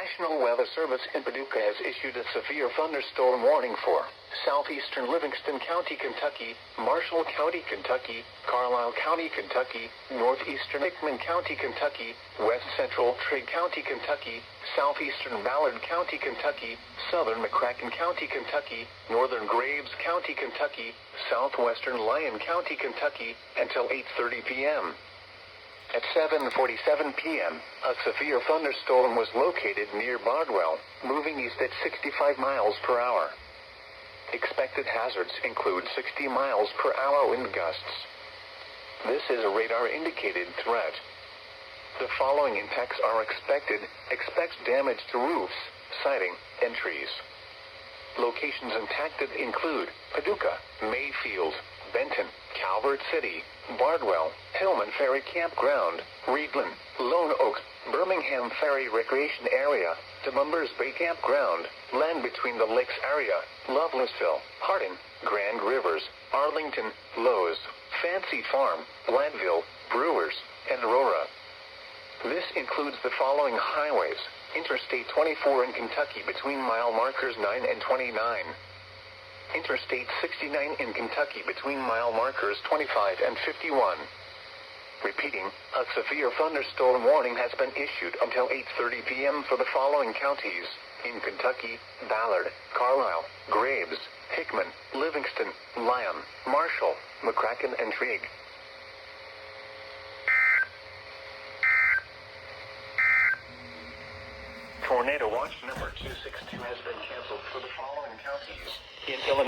National Weather Service in Paducah has issued a severe thunderstorm warning for southeastern Livingston County, Kentucky, Marshall County, Kentucky, Carlisle County, Kentucky, northeastern Hickman County, Kentucky, west central Trigg County, Kentucky, southeastern Ballard County, Kentucky, southern McCracken County, Kentucky, northern Graves County, Kentucky, southwestern Lyon County, Kentucky, until 8:30 p.m. At 7:47 p.m., a severe thunderstorm was located near Bardwell, moving east at 65 miles per hour. Expected hazards include 60 miles per hour wind gusts. This is a radar-indicated threat. The following impacts are expected. Expect damage to roofs, siding, and trees. Locations impacted include Paducah, Mayfield, Benton, Calvert City, Bardwell, Hillman Ferry Campground, Reedland, Lone Oak, Birmingham Ferry Recreation Area, DeMumbers Bay Campground, land between the lakes area, Lovelessville, Hardin, Grand Rivers, Arlington, Lowe's, Fancy Farm, Gladville, Brewers, and Aurora. This includes the following highways: Interstate 24 in Kentucky between mile markers 9 and 29. Interstate 69 in Kentucky between mile markers 25 and 51. Repeating, a severe thunderstorm warning has been issued until 8:30 p.m. for the following counties: in Kentucky, Ballard, Carlisle, Graves, Hickman, Livingston, Lyon, Marshall, McCracken, and Trigg. Tornado watch number 262 has been canceled for the following counties: in Illinois.